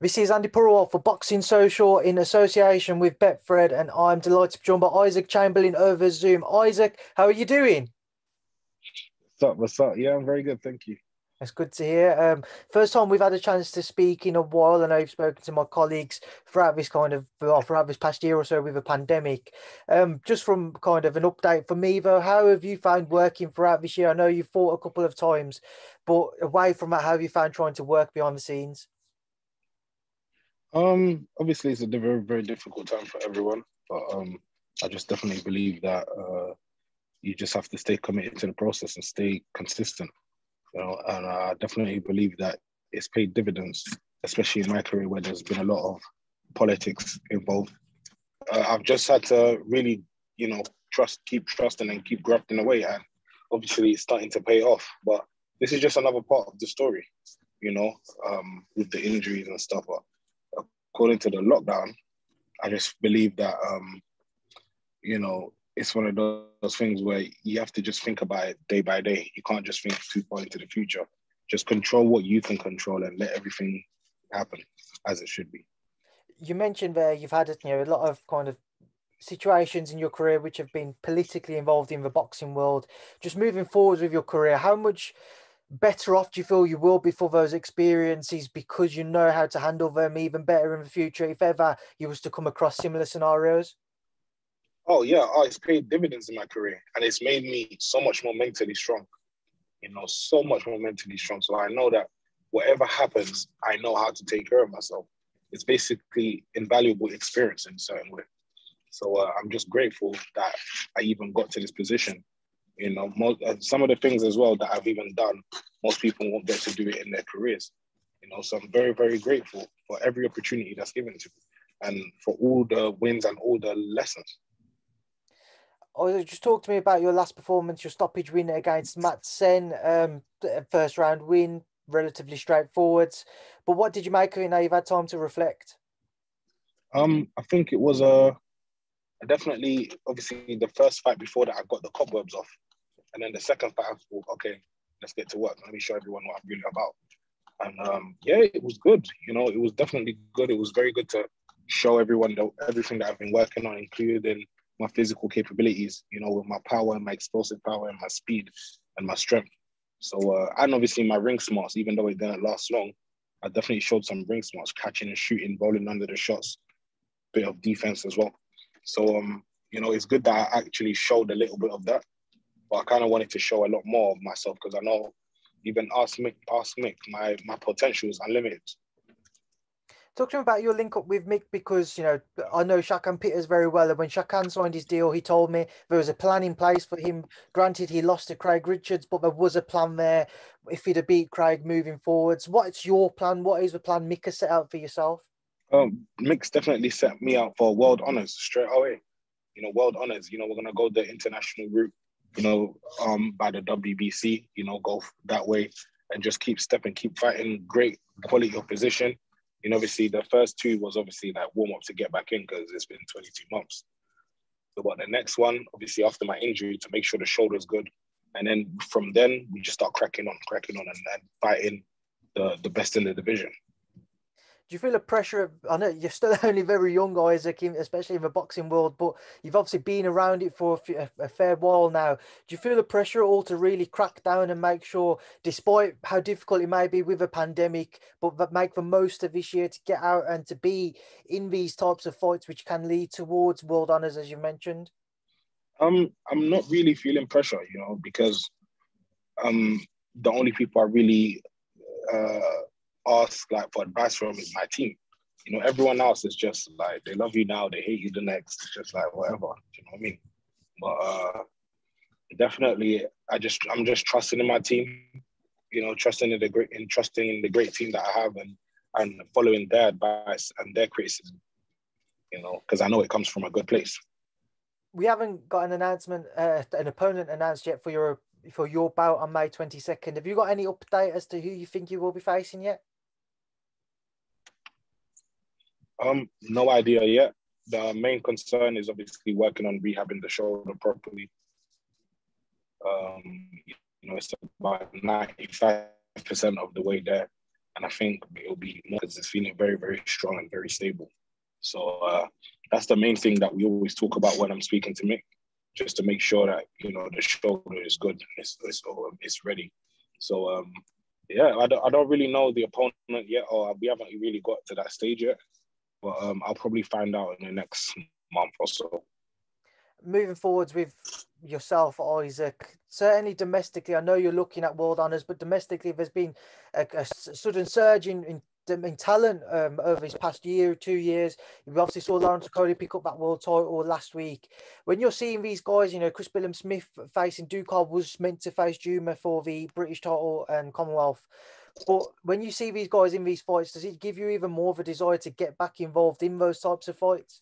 This is Andy Purewal for Boxing Social in association with Betfred, and I'm delighted to be joined by Isaac Chamberlain over Zoom. Isaac, how are you doing? What's up? What's up? Yeah, I'm very good, thank you. That's good to hear. First time we've had a chance to speak in a while. I know you've spoken to my colleagues throughout this throughout this past year or so with a pandemic. Just from kind of an update for me though, how have you found working throughout this year? I know you've fought a couple of times, but away from that, how have you found trying to work behind the scenes? Obviously it's a very, very difficult time for everyone, but I just definitely believe that you just have to stay committed to the process and stay consistent. And I definitely believe that it's paid dividends, especially in my career where there's been a lot of politics involved. I've just had to really, keep trusting and keep grafting away, and obviously it's starting to pay off. But this is just another part of the story, with the injuries and stuff. But according to the lockdown, I just believe that, it's one of those things where you have to just think about it day by day. You can't just think too far into the future. Just control what you can control and let everything happen as it should be. You mentioned there you've had a lot of kind of situations in your career which have been politically involved in the boxing world. Just moving forward with your career, how much better off do you feel you will be for those experiences because you know how to handle them even better in the future if ever you was to come across similar scenarios? Oh yeah, it's paid dividends in my career, and it's made me so much more mentally strong. So much more mentally strong. So I know that whatever happens, I know how to take care of myself. It's basically invaluable experience in a certain way. So I'm just grateful that I even got to this position. Some of the things as well that I've even done, most people won't get to do it in their careers. So I'm very, very grateful for every opportunity that's given to me and for all the wins and all the lessons. Oh, just talk to me about your last performance, your stoppage win against Matt Sen, first round win, relatively straightforward. But what did you make of it now you've had time to reflect? I think it was definitely, obviously, the first fight before that, I got the cobwebs off. And then the second fight, I thought, okay, let's get to work. Let me show everyone what I'm really about. And yeah, it was good. It was definitely good. It was very good to show everyone everything that I've been working on, including my physical capabilities, with my power and my explosive power and my speed and my strength. So, and obviously my ring smarts, even though it didn't last long, I definitely showed some ring smarts, catching and shooting, bowling under the shots, bit of defense as well. So, it's good that I actually showed a little bit of that, but I kind of wanted to show a lot more of myself because I know even ask Mick, my potential is unlimited. Talk to me about your link up with Mick because, I know Shakan Peters very well. And when Shakan signed his deal, he told me there was a plan in place for him. Granted, he lost to Craig Richards, but there was a plan there if he'd have beat Craig moving forwards. What's your plan? What is the plan Mick has set out for yourself? Mick's definitely set me out for world honors straight away. World honors. We're going to go the international route, by the WBC, go that way and just keep stepping, keep fighting great quality opposition. Obviously, the first two was obviously like warm up to get back in because it's been 22 months. So, but the next one, obviously, after my injury, to make sure the shoulder's good. And then from then, we just start cracking on and fighting the best in the division. Do you feel a pressure? I know you're still only very young, Isaac, especially in the boxing world, but you've obviously been around it for a fair while now. Do you feel the pressure at all to really crack down and make sure, despite how difficult it may be with a pandemic, but make the most of this year to get out and to be in these types of fights, which can lead towards world honors, as you mentioned? I'm not really feeling pressure, because the only people I really ask like for advice from is my team. Everyone else is just like they love you now, they hate you the next. It's just like whatever. You know what I mean? But definitely, I'm just trusting in my team. Trusting in the great team that I have, and following their advice and their criticism. Because I know it comes from a good place. We haven't got an opponent announced yet for your bout on May 22nd. Have you got any update as to who you think you will be facing yet? No idea yet. The main concern is obviously working on rehabbing the shoulder properly. It's about 95% of the way there. And I think it'll be more because it's feeling very, very strong and very stable. So that's the main thing that we always talk about when I'm speaking to Mick, just to make sure that, you know, the shoulder is good, it's ready. So yeah, I don't really know the opponent yet, or we haven't really got to that stage yet. But I'll probably find out in the next month or so. Moving forwards with yourself, Isaac, certainly domestically, I know you're looking at world honours, but domestically, there's been a sudden surge in talent over his past year or 2 years. We obviously saw Lawrence Okolie pick up that world title last week. When you're seeing these guys, you know, Chris Billam-Smith facing Dukar was meant to face Juma for the British title and Commonwealth. But when you see these guys in these fights, does it give you even more of a desire to get back involved in those types of fights?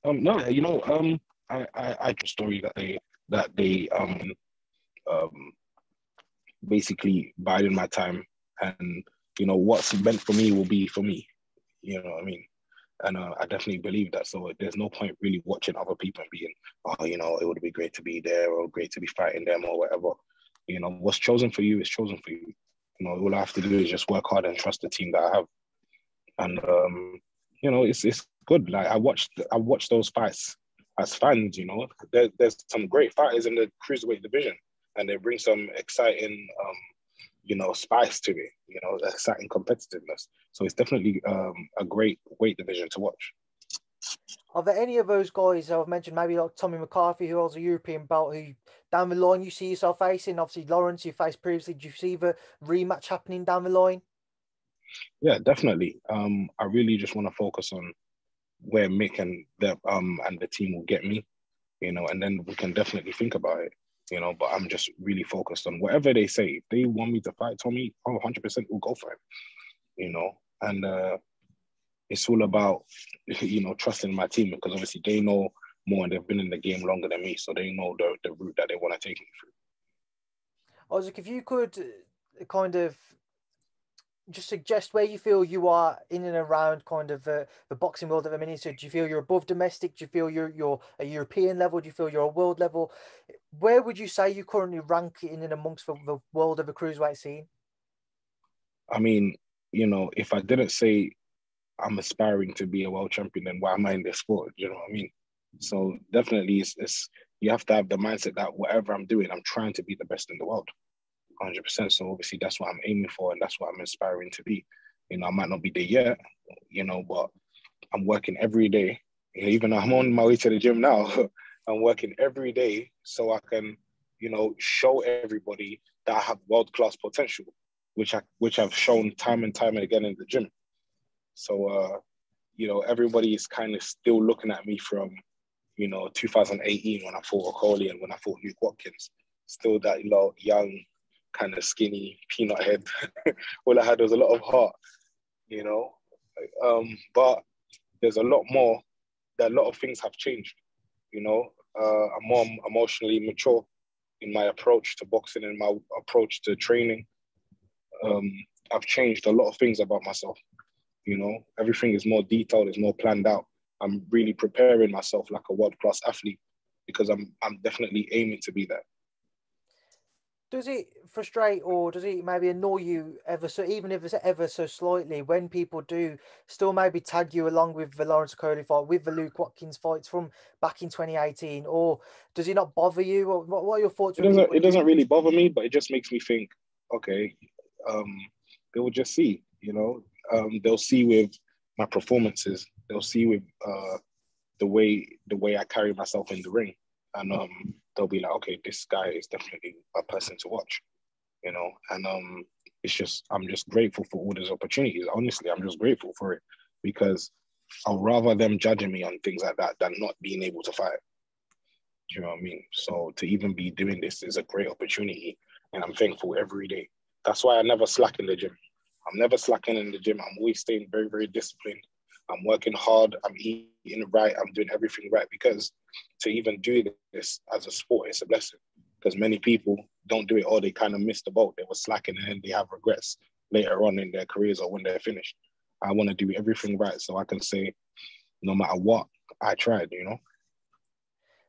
No, you know, I just story that they um basically biding my time, and you know what's meant for me will be for me. You know what I mean? And I definitely believe that. So there's no point really watching other people and being, oh, you know, it would be great to be there or great to be fighting them or whatever. You know, what's chosen for you is chosen for you. You know, all I have to do is just work hard and trust the team that I have. And you know, it's good. Like I watched those fights as fans. You know, there's some great fighters in the cruiserweight division, and they bring some exciting you know, spice to it. You know, exciting competitiveness. So it's definitely a great weight division to watch. Are there any of those guys I've mentioned, maybe like Tommy McCarthy, who holds a European belt, who down the line you see yourself facing? Obviously, Lawrence, you faced previously. Do you see the rematch happening down the line? Yeah, definitely. I really just want to focus on where Mick and the team will get me, you know, and then we can definitely think about it, you know. But I'm just really focused on whatever they say. If they want me to fight Tommy, 100% will go for it, you know. And it's all about, you know, trusting my team, because obviously they know more and they've been in the game longer than me, so they know the route that they want to take me through. Isaac, if you could kind of just suggest where you feel you are in and around kind of the boxing world at the minute. So do you feel you're above domestic? Do you feel you're a European level? Do you feel you're a world level? Where would you say you currently rank in and amongst the world of the cruiserweight scene? I mean, you know, if I didn't say I'm aspiring to be a world champion, then why am I in this sport? You know what I mean? So definitely, it's you have to have the mindset that whatever I'm doing, I'm trying to be the best in the world, 100%. So obviously, that's what I'm aiming for, and that's what I'm aspiring to be. You know, I might not be there yet, you know, but I'm working every day. Even though I'm on my way to the gym now, I'm working every day so I can, you know, show everybody that I have world class potential, which I've shown time and time and again in the gym. So you know, everybody is kind of still looking at me from, you know, 2018 when I fought Okolie and when I fought Watkins. Still that, you know, young, kind of skinny peanut head. All I had was a lot of heart, you know. But there's a lot more. That a lot of things have changed, you know. I'm more emotionally mature in my approach to boxing and my approach to training. Um, I've changed a lot of things about myself. You know, everything is more detailed, it's more planned out. I'm really preparing myself like a world-class athlete because I'm definitely aiming to be that. Does it frustrate or does it maybe annoy you ever so, even if it's ever so slightly, when people do still maybe tag you along with the Lawrence Okolie fight, with the Luke Watkins fights from back in 2018, or does it not bother you? Or what are your thoughts It when doesn't people it do? doesn't really bother me, but it just makes me think, okay, um, they will just see, you know, they'll see with my performances, they'll see with the way I carry myself in the ring, and they'll be like, okay, this guy is definitely a person to watch, you know. And it's just I'm just grateful for all these opportunities. Honestly, I'm just grateful for it because I'll rather them judging me on things like that than not being able to fight. Do you know what I mean? So to even be doing this is a great opportunity, and I'm thankful every day. That's why I never slack in the gym. I'm never slacking in the gym. I'm always staying very, very disciplined. I'm working hard. I'm eating right. I'm doing everything right because to even do this as a sport, it's a blessing. Because many people don't do it or they kind of miss the boat. They were slacking and then they have regrets later on in their careers or when they're finished. I want to do everything right so I can say, no matter what, I tried, you know.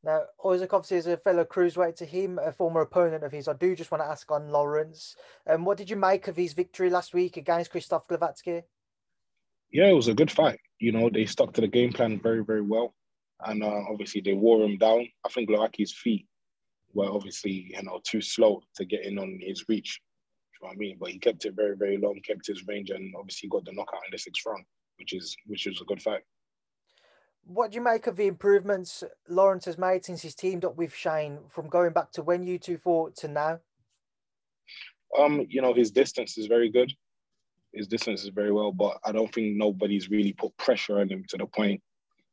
Now, Isaac obviously is a fellow cruiserweight to him, a former opponent of his. I do just want to ask on Lawrence. What did you make of his victory last week against Krzysztof Glowacki? Yeah, it was a good fight. You know, they stuck to the game plan very, very well. And obviously they wore him down. I think Glowacki's feet were obviously, you know, too slow to get in on his reach. You know what I mean? But he kept it very, very long, kept his range, and obviously got the knockout in the 6th round, which is a good fight. What do you make of the improvements Lawrence has made since he's teamed up with Shane from going back to when you two fought to now? You know, his distance is very good. His distance is very well, but I don't think nobody's really put pressure on him to the point.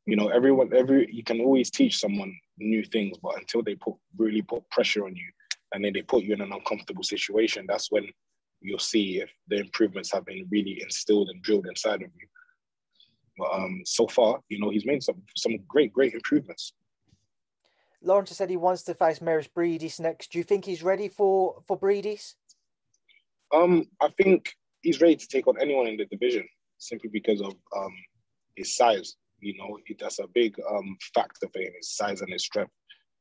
You know, you can always teach someone new things, but until they really put pressure on you, and then they put you in an uncomfortable situation, that's when you'll see if the improvements have been really instilled and drilled inside of you. But so far, you know, he's made some great improvements. Lawrence said he wants to face Maris Breedis next. Do you think he's ready for Breedis? I think he's ready to take on anyone in the division simply because of his size. You know, that's a big factor for him, his size and his strength.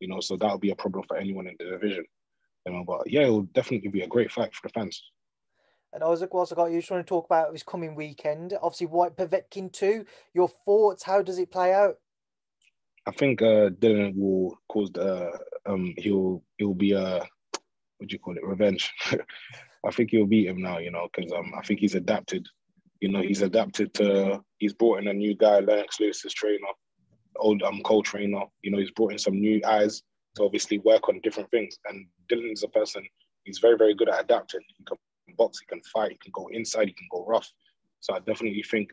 You know, so that'll be a problem for anyone in the division. You know, but yeah, it'll definitely be a great fight for the fans. And Isaac, also got you just want to talk about his coming weekend. Obviously, White Povetkin too. Your thoughts? How does it play out? I think Dylan will cause he'll be what do you call it, revenge. I think he'll beat him now, you know, because I think he's adapted. You know, he's brought in a new guy, Lennox Lewis's trainer, old co-trainer. You know, he's brought in some new eyes to obviously work on different things. And Dylan is a person, he's very, very good at adapting. He can box, he can fight, he can go inside, he can go rough. So I definitely think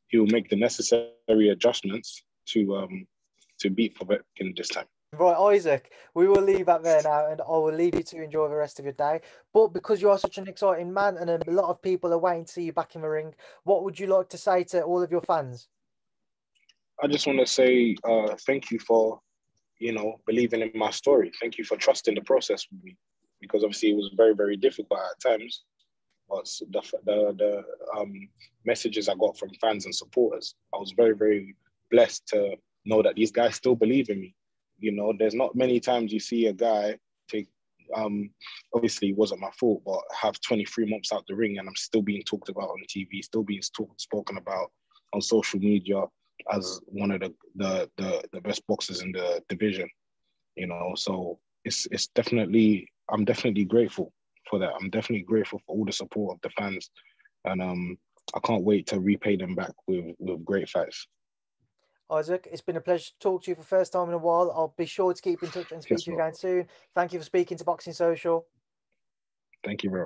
he will make the necessary adjustments to beat Povetkin this time. Right, Isaac, we will leave that there now, and I will leave you to enjoy the rest of your day. But because you are such an exciting man and a lot of people are waiting to see you back in the ring, what would you like to say to all of your fans? I just want to say thank you for, you know, believing in my story. Thank you for trusting the process with me, because obviously it was very, very difficult at times. But the messages I got from fans and supporters, I was very, very blessed to know that these guys still believe in me. You know, there's not many times you see a guy take, obviously it wasn't my fault, but have 23 months out the ring and I'm still being talked about on TV, still being spoken about on social media as one of the best boxers in the division. You know, so it's definitely, I'm definitely grateful for that. I'm definitely grateful for all the support of the fans, and I can't wait to repay them back with great fights. Isaac, it's been a pleasure to talk to you for the first time in a while. I'll be sure to keep in touch and speak Yes, to you bro. again soon. Thank you for speaking to Boxing Social. Thank you, bro.